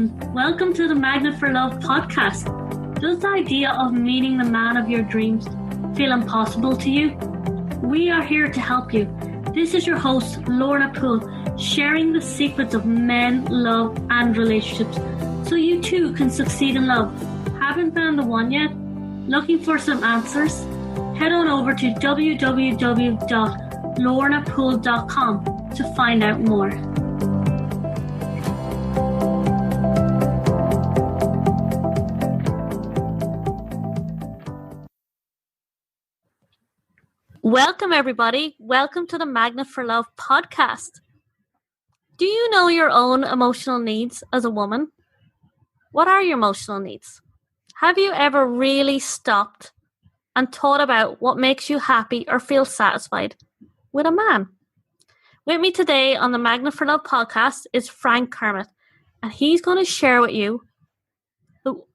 and welcome to the Magnet for Love podcast. Does the idea of meeting the man of your dreams feel impossible to you? We are here to help you. This is your host, Lorna Poole, sharing the secrets of men, love, and relationships so you too can succeed in love. Haven't found the one yet? Looking for some answers? Head on over to www.lornapoole.com to find out more. Welcome, everybody. Welcome to the Magnet for Love podcast. Do you know your own emotional needs as a woman? What are your emotional needs? Have you ever really stopped and thought about what makes you happy or feel satisfied with a man? With me today on the Magnet for Love podcast is Frank Kermit, and he's going to share with you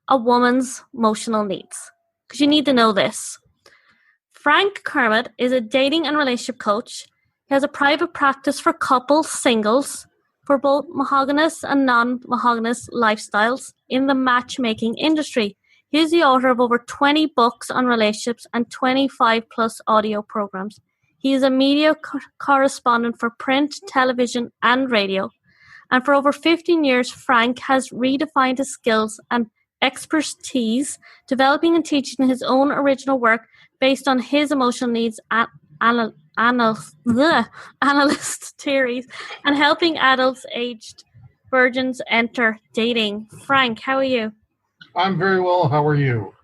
a woman's emotional needs, because you need to know this. Frank Kermit is a dating and relationship coach. He has a private practice for couples, singles, for both monogamous and non-monogamous lifestyles in the matchmaking industry. He is the author of over 20 books on relationships and 25 plus audio programs. He is a media correspondent for print, television, and radio. And for over 15 years, Frank has redefined his skills and expertise, developing and teaching his own original work based on his emotional needs analyst theories and helping adults aged virgins enter dating. Frank, how are you? I'm very well. How are you?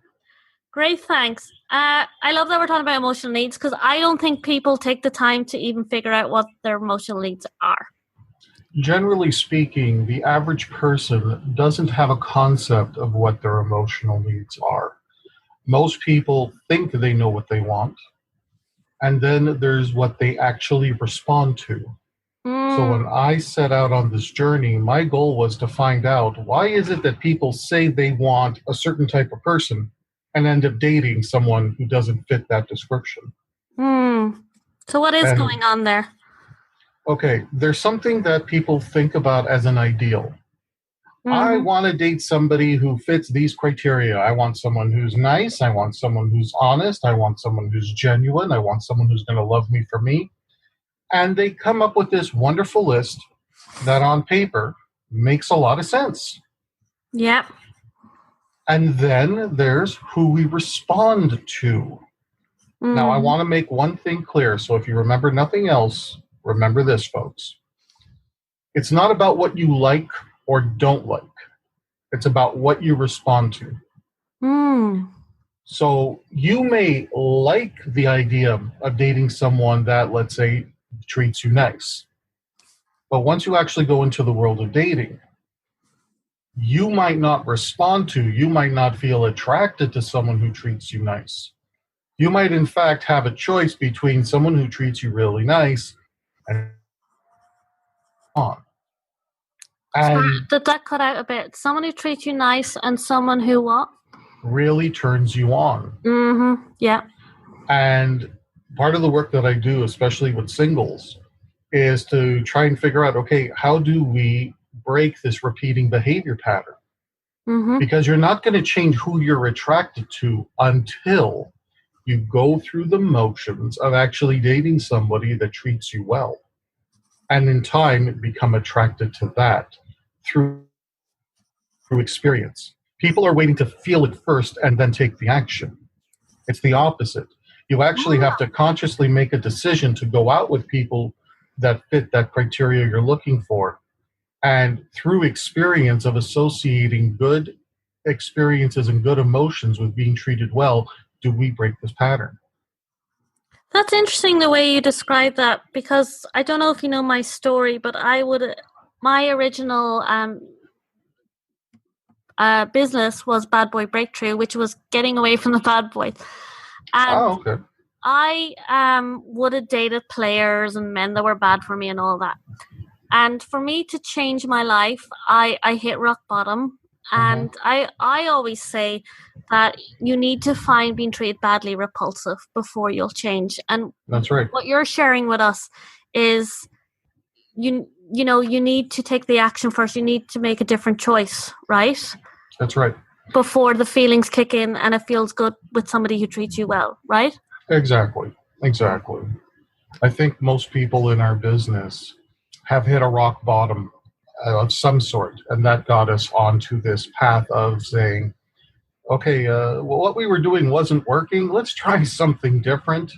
Great, thanks. I love that we're talking about emotional needs because I don't think people take the time to even figure out what their emotional needs are. Generally speaking, the average person doesn't have a concept of what their emotional needs are. Most people think they know what they want, and then there's what they actually respond to. So when I set out on this journey, my goal was to find out, why is it that people say they want a certain type of person and end up dating someone who doesn't fit that description? So what is going on there? Okay, there's something that people think about as an ideal. I want to date somebody who fits these criteria. I want someone who's nice. I want someone who's honest. I want someone who's genuine. I want someone who's going to love me for me. And they come up with this wonderful list that on paper makes a lot of sense. Yep. And then there's who we respond to. Now, I want to make one thing clear. So if you remember nothing else, remember this, folks. It's not about what you like or don't like. It's about what you respond to. So you may like the idea of dating someone that, let's say, treats you nice. But once you actually go into the world of dating, you might not respond to, you might not feel attracted to someone who treats you nice. You might, in fact, have a choice between someone who treats you really nice and on. Sorry, did that cut out a bit? Someone who treats you nice and someone who what? Really turns you on. Yeah. And part of the work that I do, especially with singles, is to try and figure out, okay, how do we break this repeating behavior pattern? Because you're not going to change who you're attracted to until you go through the motions of actually dating somebody that treats you well. And in time, become attracted to that through experience. People are waiting to feel it first and then take the action. It's the opposite. You actually have to consciously make a decision to go out with people that fit that criteria you're looking for. And through experience of associating good experiences and good emotions with being treated well, do we break this pattern. That's interesting the way you describe that, because I don't know if you know my story, but my original business was Bad Boy Breakthrough, which was getting away from the bad boys. And okay. I would have dated players and men that were bad for me and all that. And for me to change my life, I hit rock bottom. And I always say that you need to find being treated badly repulsive before you'll change. And that's right. What you're sharing with us is you need to take the action first. You need to make a different choice, right? That's right. Before the feelings kick in and it feels good with somebody who treats you well, right? Exactly. I think most people in our business have hit a rock bottom of some sort, and that got us onto this path of saying, okay, well, what we were doing wasn't working. Let's try something different.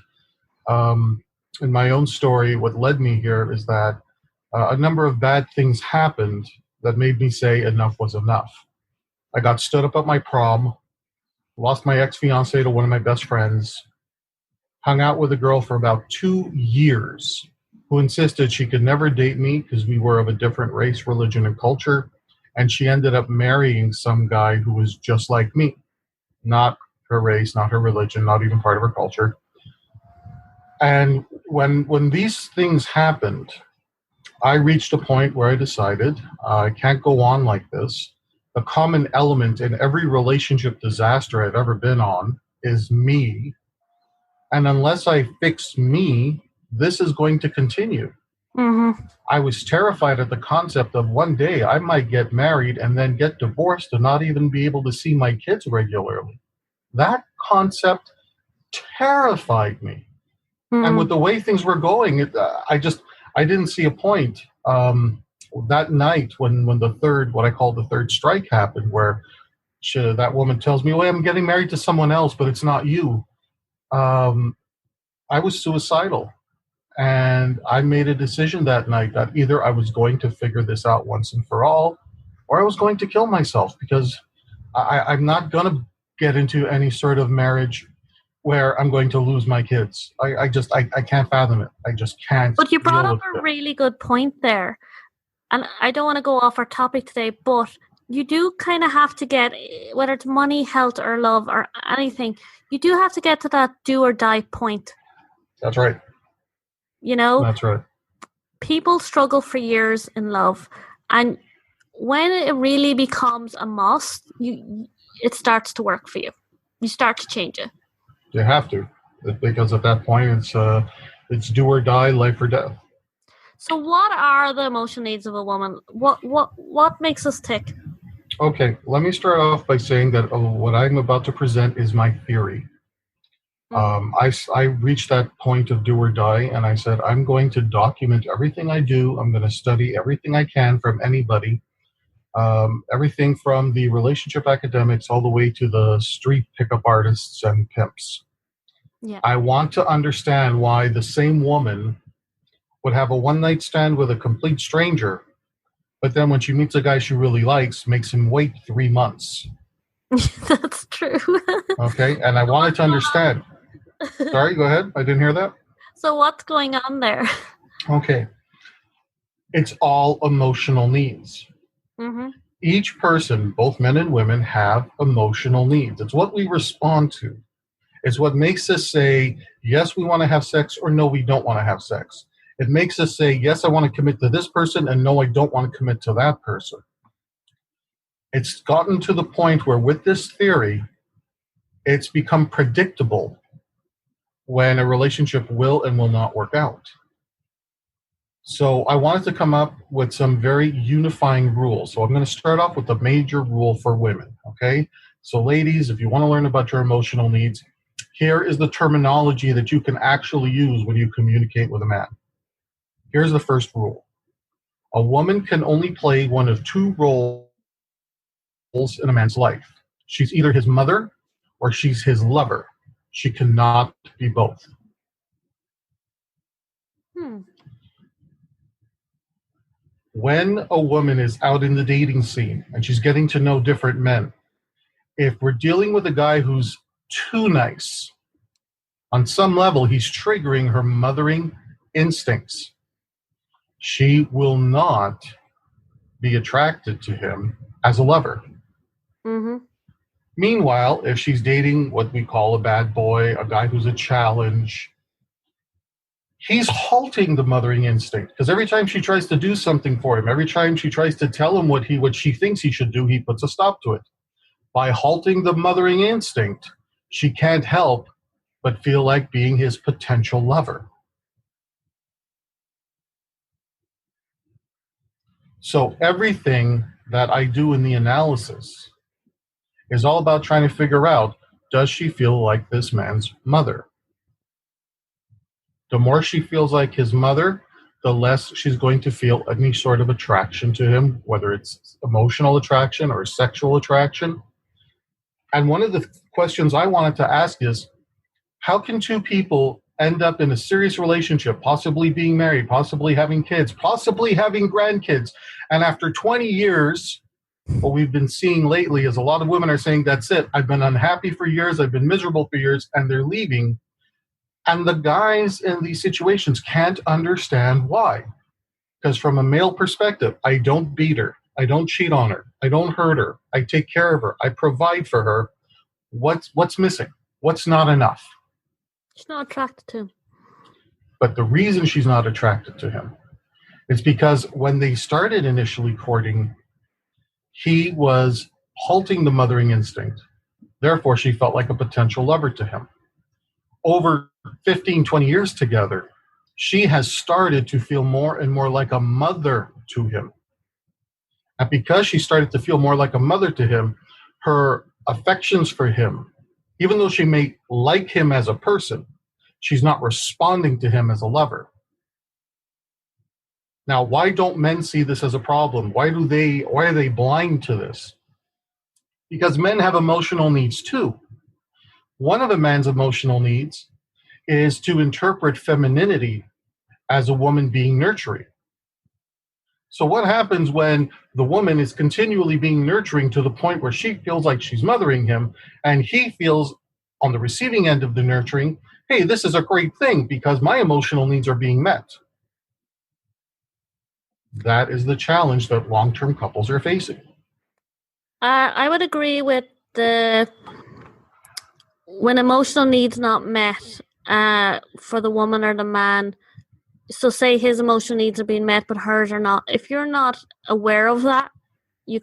In my own story, what led me here is that a number of bad things happened that made me say enough was enough. I got stood up at my prom, lost my ex-fiance to one of my best friends, hung out with a girl for about 2 years who insisted she could never date me because we were of a different race, religion, and culture. And she ended up marrying some guy who was just like me, not her race, not her religion, not even part of her culture. And when these things happened, I reached a point where I decided I can't go on like this. The common element in every relationship disaster I've ever been on is me. And unless I fix me, this is going to continue. Mm-hmm. I was terrified at the concept of one day I might get married and then get divorced and not even be able to see my kids regularly. That concept terrified me. And with the way things were going, I didn't see a point. That night when the third, what I call the third strike happened, where that woman tells me, "Well, I'm getting married to someone else, but it's not you." I was suicidal, and I made a decision that night that either I was going to figure this out once and for all, or I was going to kill myself, because I'm not going to get into any sort of marriage where I'm going to lose my kids. I can't fathom it. I just can't. But you brought up a it. really good point there. And I don't want to go off our topic today, but you do kind of have to get, whether it's money, health, or love, or anything, you do have to get to that do or die point. That's right. That's right. People struggle for years in love. And when it really becomes a must, it starts to work for you. You start to change it. You have to, because at that point it's do or die, life or death. So what are the emotional needs of a woman? What makes us tick? Okay, let me start off by saying that what I'm about to present is my theory. I reached that point of do or die, and I said, I'm going to document everything I do. I'm going to study everything I can from anybody, everything from the relationship academics all the way to the street pickup artists and pimps. Yeah. I want to understand why the same woman would have a one-night stand with a complete stranger, but then when she meets a guy she really likes, makes him wait 3 months. That's true. Okay, and I wanted to understand. Sorry, go ahead. I didn't hear that. So what's going on there? Okay. It's all emotional needs. Mm-hmm. Each person, both men and women, have emotional needs. It's what we respond to. It's what makes us say, yes, we want to have sex, or no, we don't want to have sex. It makes us say, yes, I want to commit to this person, and no, I don't want to commit to that person. It's gotten to the point where with this theory, it's become predictable when a relationship will and will not work out. So I wanted to come up with some very unifying rules. So I'm going to start off with the major rule for women, okay? So ladies, if you want to learn about your emotional needs, here is the terminology that you can actually use when you communicate with a man. Here's the first rule. A woman can only play one of two roles in a man's life. She's either his mother or she's his lover. She cannot be both. When a woman is out in the dating scene and she's getting to know different men, if we're dealing with a guy who's too nice, on some level he's triggering her mothering instincts. She will not be attracted to him as a lover. Mm-hmm. Meanwhile, if she's dating what we call a bad boy, a guy who's a challenge, he's halting the mothering instinct, because every time she tries to do something for him, every time she tries to tell him what she thinks he should do, he puts a stop to it. By halting the mothering instinct, she can't help but feel like being his potential lover. So everything that I do in the analysis is all about trying to figure out, does she feel like this man's mother? The more she feels like his mother, the less she's going to feel any sort of attraction to him, whether it's emotional attraction or sexual attraction. And one of the questions I wanted to ask is, how can two people end up in a serious relationship, possibly being married, possibly having kids, possibly having grandkids, and after 20 years, what we've been seeing lately is a lot of women are saying, that's it, I've been unhappy for years, I've been miserable for years, and they're leaving. And the guys in these situations can't understand why. Because from a male perspective, I don't beat her, I don't cheat on her, I don't hurt her, I take care of her, I provide for her. What's missing? What's not enough? She's not attracted to him. But the reason she's not attracted to him is because when they started initially courting, he was halting the mothering instinct. Therefore, she felt like a potential lover to him. Over 15, 20 years together, she has started to feel more and more like a mother to him. And because she started to feel more like a mother to him, her affections for him, even though she may like him as a person, she's not responding to him as a lover. Now, why don't men see this as a problem? Why are they blind to this? Because men have emotional needs too. One of a man's emotional needs is to interpret femininity as a woman being nurturing. So what happens when the woman is continually being nurturing to the point where she feels like she's mothering him, and he feels on the receiving end of the nurturing, hey, this is a great thing because my emotional needs are being met. That is the challenge that long-term couples are facing. I would agree with when emotional needs not met for the woman or the man. So say his emotional needs are being met, but hers are not. If you're not aware of that, you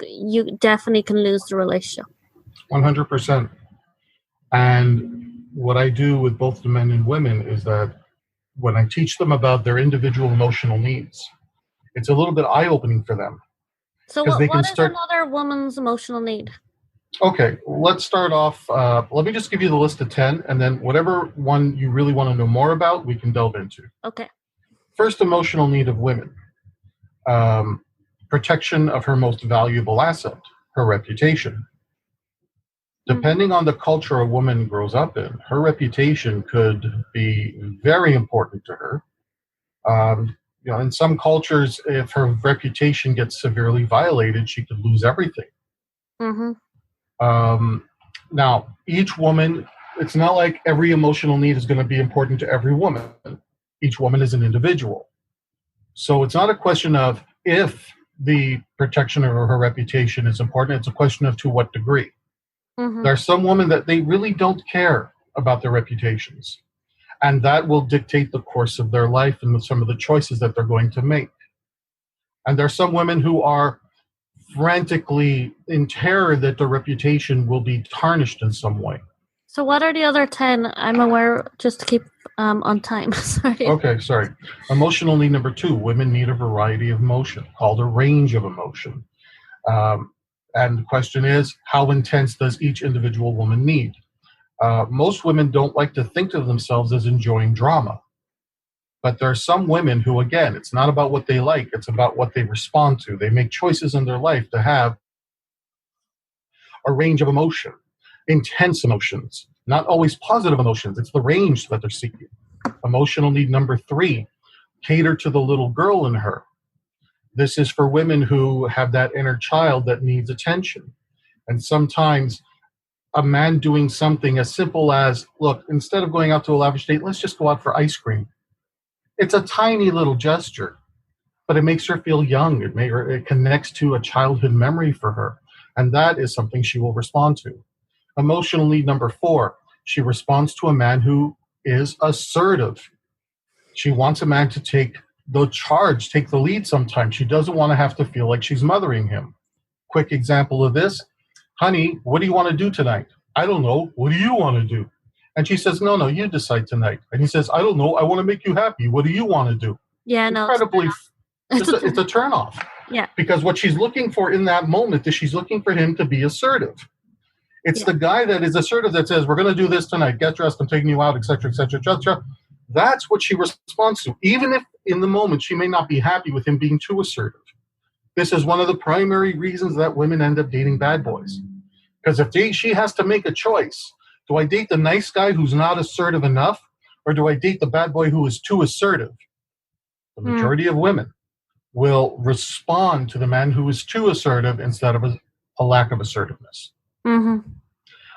definitely can lose the relationship. 100%. And what I do with both the men and women is that when I teach them about their individual emotional needs, it's a little bit eye-opening for them. So what is another woman's emotional need? Okay, let's start off. Let me just give you the list of 10, and then whatever one you really want to know more about, we can delve into. Okay. First emotional need of women, protection of her most valuable asset, her reputation. Depending on the culture a woman grows up in, her reputation could be very important to her. In some cultures, if her reputation gets severely violated, she could lose everything. Mm-hmm. Now, each woman, it's not like every emotional need is going to be important to every woman. Each woman is an individual. So it's not a question of if the protection of her reputation is important. It's a question of to what degree. Mm-hmm. There are some women that they really don't care about their reputations. And that will dictate the course of their life and some of the choices that they're going to make. And there are some women who are frantically in terror that their reputation will be tarnished in some way. So what are the other 10? I'm aware, just to keep on time. Sorry. Okay, sorry. Emotional need number 2, women need a variety of emotion, called a range of emotion. And the question is, how intense does each individual woman need? Most women don't like to think of themselves as enjoying drama. But there are some women who, again, it's not about what they like, it's about what they respond to. They make choices in their life to have a range of emotion, intense emotions, not always positive emotions. It's the range that they're seeking. Emotional need number 3, cater to the little girl in her. This is for women who have that inner child that needs attention. And sometimes a man doing something as simple as, look, instead of going out to a lavish date, let's just go out for ice cream. It's a tiny little gesture, but it makes her feel young. It connects to a childhood memory for her. And that is something she will respond to. Emotional need number 4, she responds to a man who is assertive. She wants a man to take the charge, take the lead sometimes. She doesn't want to have to feel like she's mothering him. Quick example of this, honey, what do you want to do tonight? I don't know. What do you want to do? And she says, no, you decide tonight. And he says, I don't know. I want to make you happy. What do you want to do? Yeah, no. Incredibly, it's a turnoff. Yeah. Because what she's looking for in that moment is she's looking for him to be assertive. It's the guy that is assertive that says, we're going to do this tonight, get dressed, I'm taking you out, etc., etc., etc. That's what she responds to, even if in the moment she may not be happy with him being too assertive. This is one of the primary reasons that women end up dating bad boys. Because if she has to make a choice, do I date the nice guy who's not assertive enough, or do I date the bad boy who is too assertive? The majority of women will respond to the man who is too assertive instead of a lack of assertiveness. Mm-hmm.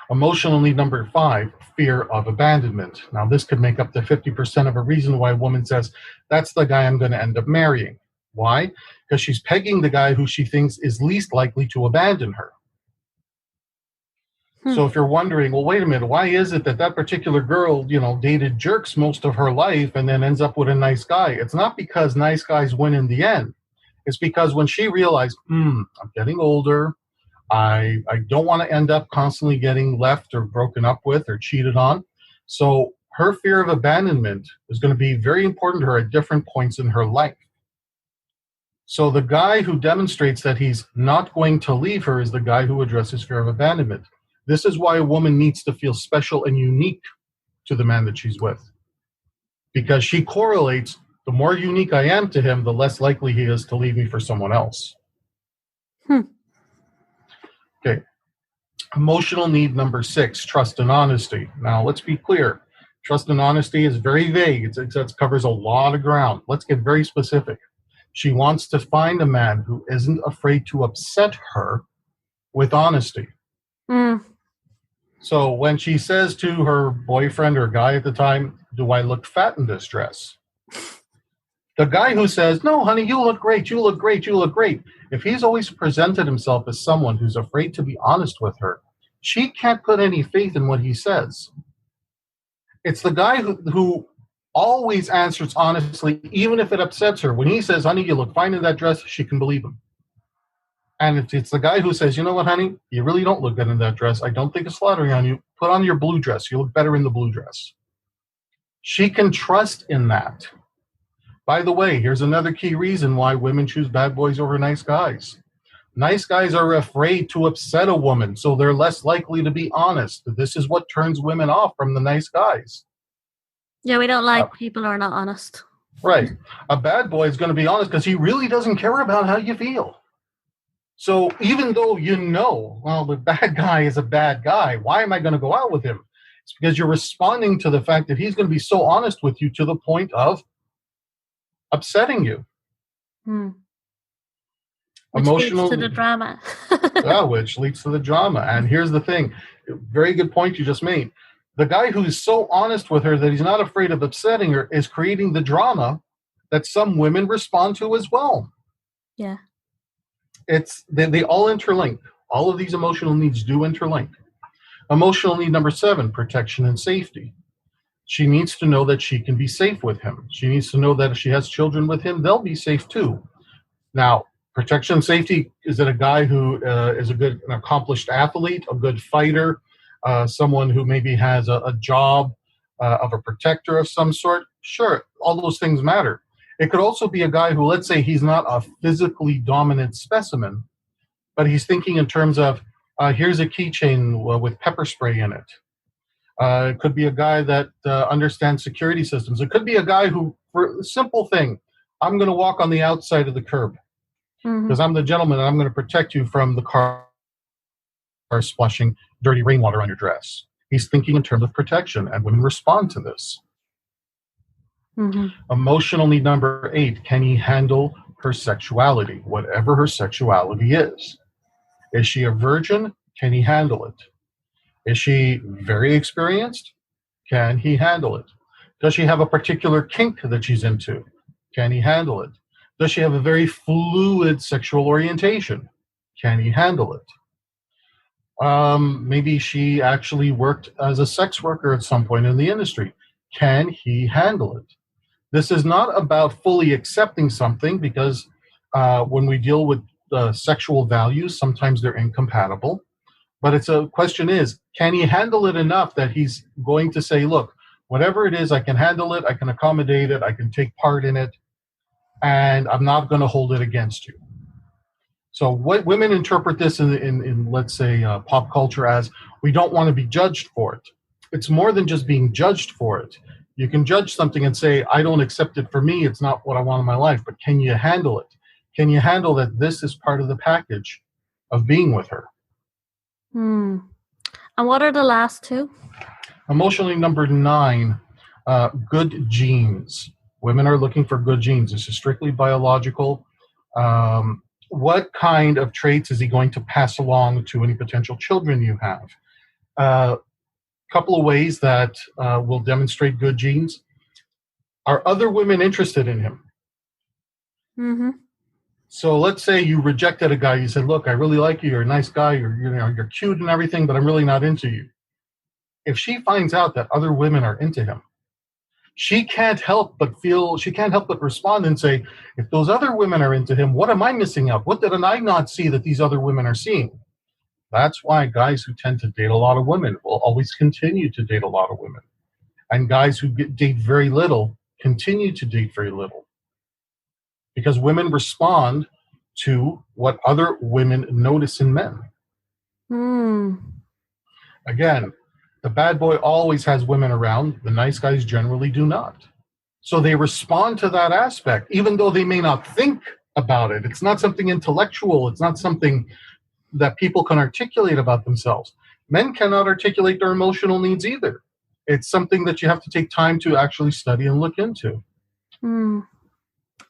Emotional need number 5, fear of abandonment. Now, this could make up to 50% of a reason why a woman says, that's the guy I'm going to end up marrying. Why? Because she's pegging the guy who she thinks is least likely to abandon her. So if you're wondering, well, wait a minute, why is it that particular girl, dated jerks most of her life and then ends up with a nice guy? It's not because nice guys win in the end. It's because when she realized, I'm getting older, I don't want to end up constantly getting left or broken up with or cheated on. So her fear of abandonment is going to be very important to her at different points in her life. So the guy who demonstrates that he's not going to leave her is the guy who addresses fear of abandonment. This is why a woman needs to feel special and unique to the man that she's with. Because she correlates, the more unique I am to him, the less likely he is to leave me for someone else. Okay. Emotional need number 6, trust and honesty. Now, let's be clear. Trust and honesty is very vague. It covers a lot of ground. Let's get very specific. She wants to find a man who isn't afraid to upset her with honesty. So when she says to her boyfriend or guy at the time, do I look fat in this dress? The guy who says, no, honey, you look great, you look great, you look great. If he's always presented himself as someone who's afraid to be honest with her, she can't put any faith in what he says. It's the guy who always answers honestly, even if it upsets her. When he says, honey, you look fine in that dress, she can believe him. And if it's the guy who says, you know what, honey, you really don't look good in that dress. I don't think it's flattering on you. Put on your blue dress. You look better in the blue dress. She can trust in that. By the way, here's another key reason why women choose bad boys over nice guys. Nice guys are afraid to upset a woman, so they're less likely to be honest. This is what turns women off from the nice guys. Yeah, we don't like people who are not honest. Right. A bad boy is going to be honest because he really doesn't care about how you feel. So even though well, the bad guy is a bad guy, why am I going to go out with him? It's because you're responding to the fact that he's going to be so honest with you to the point of upsetting you. Which leads to the drama. Which leads to the drama. And here's the thing. Very good point you just made. The guy who's so honest with her that he's not afraid of upsetting her is creating the drama that some women respond to as well. Yeah. They all interlink. All of these emotional needs do interlink. Emotional need number 7, protection and safety. She needs to know that she can be safe with him. She needs to know that if she has children with him, they'll be safe too. Now, protection and safety, is it a guy who is an accomplished athlete, a good fighter, someone who maybe has a job of a protector of some sort? Sure, all those things matter. It could also be a guy who, let's say he's not a physically dominant specimen, but he's thinking in terms of, here's a keychain with pepper spray in it. It could be a guy that understands security systems. It could be a guy who, for a simple thing, I'm going to walk on the outside of the curb because I'm the gentleman and I'm going to protect you from the car splashing dirty rainwater on your dress. He's thinking in terms of protection, and women respond to this. Emotional need number 8, can he handle her sexuality, whatever her sexuality is? Is she a virgin? Can he handle it? Is she very experienced? Can he handle it? Does she have a particular kink that she's into? Can he handle it? Does she have a very fluid sexual orientation? Can he handle it? Maybe she actually worked as a sex worker at some point in the industry. Can he handle it? This is not about fully accepting something because when we deal with sexual values, sometimes they're incompatible. But question is, can he handle it enough that he's going to say, look, whatever it is, I can handle it, I can accommodate it, I can take part in it, and I'm not going to hold it against you. So what women interpret this in let's say, pop culture as we don't want to be judged for it. It's more than just being judged for it. You can judge something and say, I don't accept it for me. It's not what I want in my life. But can you handle it? Can you handle that this is part of the package of being with her? And what are the last two? Emotionally, number 9, good genes. Women are looking for good genes. This is strictly biological. What kind of traits is he going to pass along to any potential children you have? Couple of ways that will demonstrate good genes. Are other women interested in him? Mm-hmm. So let's say you rejected a guy. You said, look, I really like you. You're a nice guy. You're cute and everything, but I'm really not into you. If she finds out that other women are into him, she can't help but respond and say, if those other women are into him, what am I missing out? What did I not see that these other women are seeing? That's why guys who tend to date a lot of women will always continue to date a lot of women. And guys who date very little continue to date very little. Because women respond to what other women notice in men. Again, the bad boy always has women around. The nice guys generally do not. So they respond to that aspect, even though they may not think about it. It's not something intellectual. It's not something that people can articulate about themselves. Men cannot articulate their emotional needs either. It's something that you have to take time to actually study and look into. And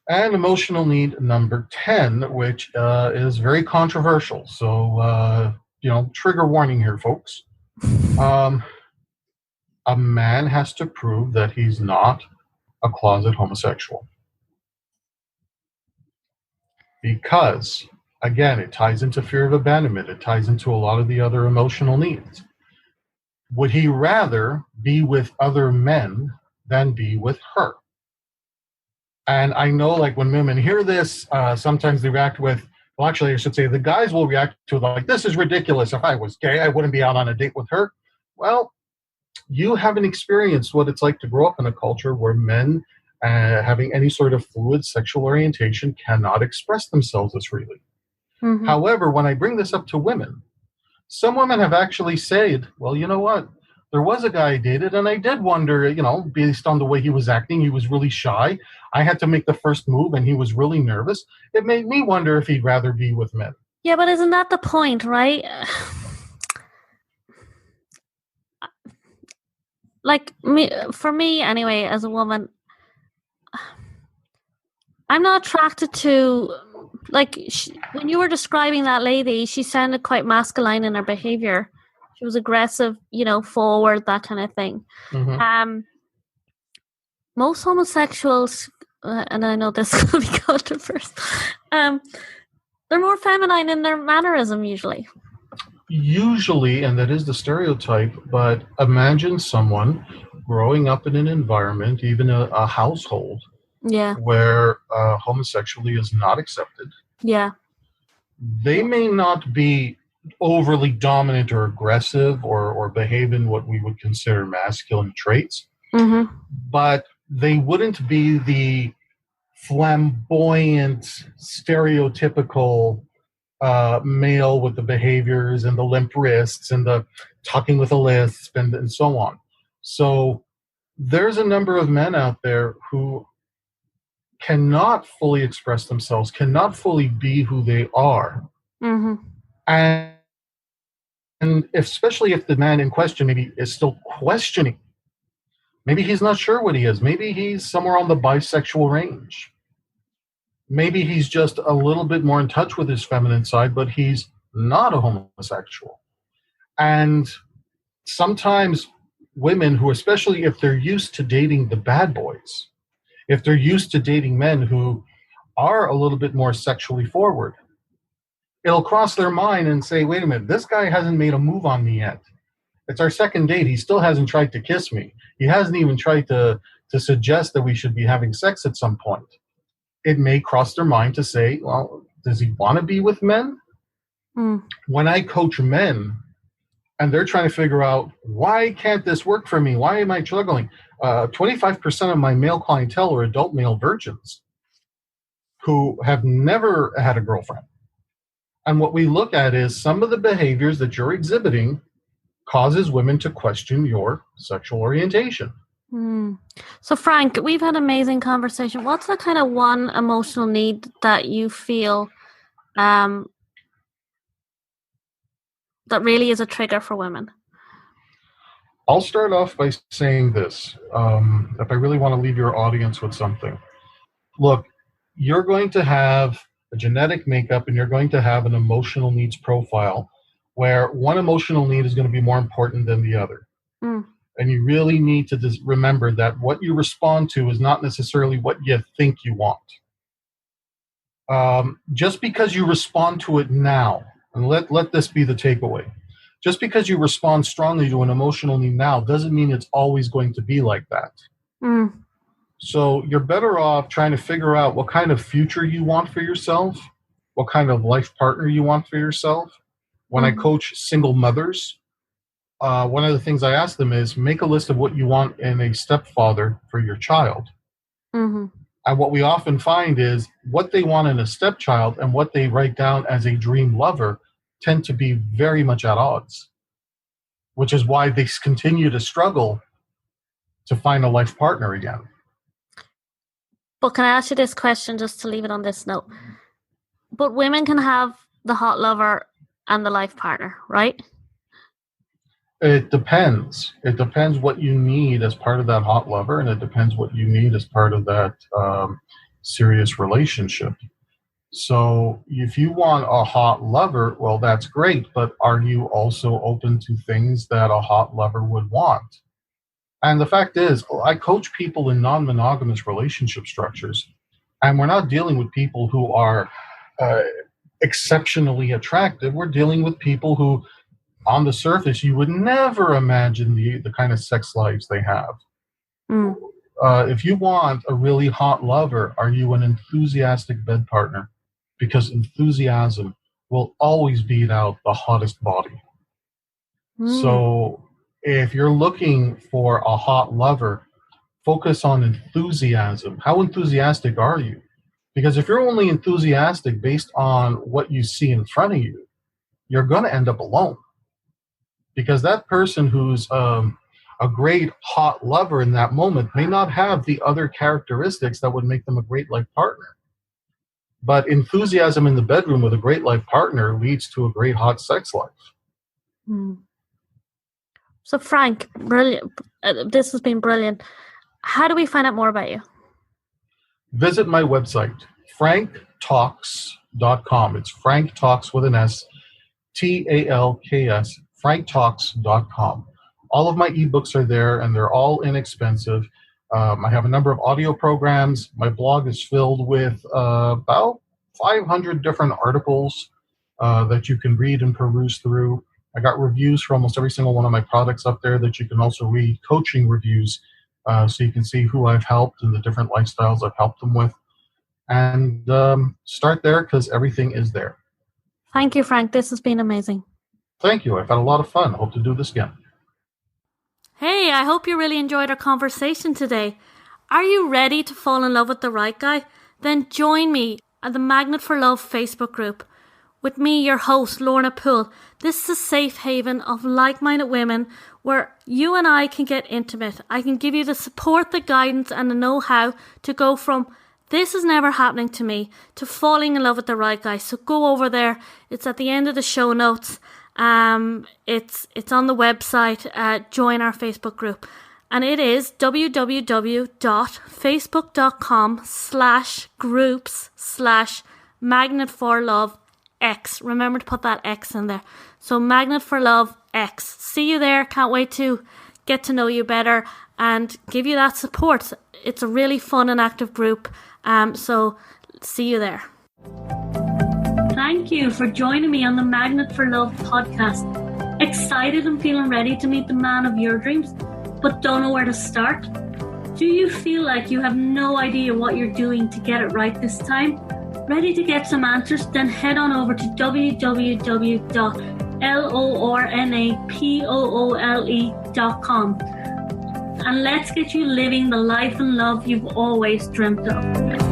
emotional need number 10, which is very controversial. So, trigger warning here, folks. A man has to prove that he's not a closet homosexual. Because, again, it ties into fear of abandonment. It ties into a lot of the other emotional needs. Would he rather be with other men than be with her? And I know, like, when women hear this, sometimes they react with, well, actually, I should say the guys will react to it like, this is ridiculous. If I was gay, I wouldn't be out on a date with her. Well, you haven't experienced what it's like to grow up in a culture where men having any sort of fluid sexual orientation cannot express themselves as freely. However, when I bring this up to women, some women have actually said, well, you know what? There was a guy I dated, and I did wonder, based on the way he was acting, he was really shy. I had to make the first move, and he was really nervous. It made me wonder if he'd rather be with men. Yeah, but isn't that the point, right? Like, for me, anyway, as a woman, I'm not attracted to, like, when you were describing that lady, she sounded quite masculine in her behavior. She was aggressive, forward, that kind of thing. Most homosexuals, and I know this will be controversial, they're more feminine in their mannerism usually. Usually, and that is the stereotype, but imagine someone growing up in an environment, even a household, where homosexuality is not accepted. Yeah. They may not be overly dominant or aggressive or behave in what we would consider masculine traits, but they wouldn't be the flamboyant, stereotypical male with the behaviors and the limp wrists and the talking with a lisp and so on. So there's a number of men out there who cannot fully express themselves, cannot fully be who they are. And especially if the man in question maybe is still questioning. Maybe he's not sure what he is. Maybe he's somewhere on the bisexual range. Maybe he's just a little bit more in touch with his feminine side, but he's not a homosexual. And sometimes women who, especially if they're used to dating the bad boys, if they're used to dating men who are a little bit more sexually forward, it'll cross their mind and say, wait a minute, this guy hasn't made a move on me yet. It's our second date. He still hasn't tried to kiss me. He hasn't even tried to suggest that we should be having sex at some point. It may cross their mind to say, well, does he want to be with men? When I coach men and they're trying to figure out, why can't this work for me? Why am I struggling? 25% of my male clientele are adult male virgins who have never had a girlfriend. And what we look at is some of the behaviors that you're exhibiting causes women to question your sexual orientation. So, Frank, we've had an amazing conversation. What's the kind of one emotional need that you feel that really is a trigger for women? I'll start off by saying this. If I really want to leave your audience with something, look, you're going to have a genetic makeup and you're going to have an emotional needs profile where one emotional need is going to be more important than the other. And you really need to just remember that what you respond to is not necessarily what you think you want. Just because you respond to it now, and let this be the takeaway, just because you respond strongly to an emotional need now doesn't mean it's always going to be like that. So you're better off trying to figure out what kind of future you want for yourself, what kind of life partner you want for yourself. When I coach single mothers, one of the things I ask them is make a list of what you want in a stepfather for your child. And what we often find is what they want in a stepchild and what they write down as a dream lover tend to be very much at odds, which is why they continue to struggle to find a life partner again. But can I ask you this question just to leave it on this note? But women can have the hot lover and the life partner, right? It depends. It depends what you need as part of that hot lover, and it depends what you need as part of that serious relationship. So if you want a hot lover, well, that's great, but are you also open to things that a hot lover would want? And the fact is, I coach people in non-monogamous relationship structures, and we're not dealing with people who are exceptionally attractive. We're dealing with people who, on the surface, you would never imagine the kind of sex lives they have. If you want a really hot lover, are you an enthusiastic bed partner? Because enthusiasm will always beat out the hottest body. So if you're looking for a hot lover, focus on enthusiasm. How enthusiastic are you? Because if you're only enthusiastic based on what you see in front of you, you're going to end up alone. Because that person who's a great hot lover in that moment may not have the other characteristics that would make them a great life partner. But enthusiasm in the bedroom with a great life partner leads to a great hot sex life. So, Frank, brilliant. This has been brilliant. How do we find out more about you? Visit my website, franktalks.com. It's Frank Talks with an S, TALKS, franktalks.com. All of my ebooks are there, and they're all inexpensive. I have a number of audio programs. My blog is filled with about 500 different articles that you can read and peruse through. I got reviews for almost every single one of my products up there that you can also read, coaching reviews, so you can see who I've helped and the different lifestyles I've helped them with. And start there because everything is there. Thank you, Frank. This has been amazing. Thank you. I've had a lot of fun. I hope to do this again. Hey, I hope you really enjoyed our conversation today. Are you ready to fall in love with the right guy? Then join me at the Magnet for Love Facebook group. With me, your host, Lorna Poole. This is a safe haven of like-minded women where you and I can get intimate. I can give you the support, the guidance and the know-how to go from this is never happening to me to falling in love with the right guy. So go over there. It's at the end of the show notes. It's on the website. Join our Facebook group. And it is www.facebook.com/groups/Magnet for Love X. Remember to put that X in there. So Magnet for Love X. See you there. Can't wait to get to know you better and give you that support. It's a really fun and active group. So see you there. Thank you for joining me on the Magnet for Love podcast. Excited and feeling ready to meet the man of your dreams, but don't know where to start? Do you feel like you have no idea what you're doing to get it right this time? Ready to get some answers? Then head on over to www.lornapoole.com and let's get you living the life and love you've always dreamt of.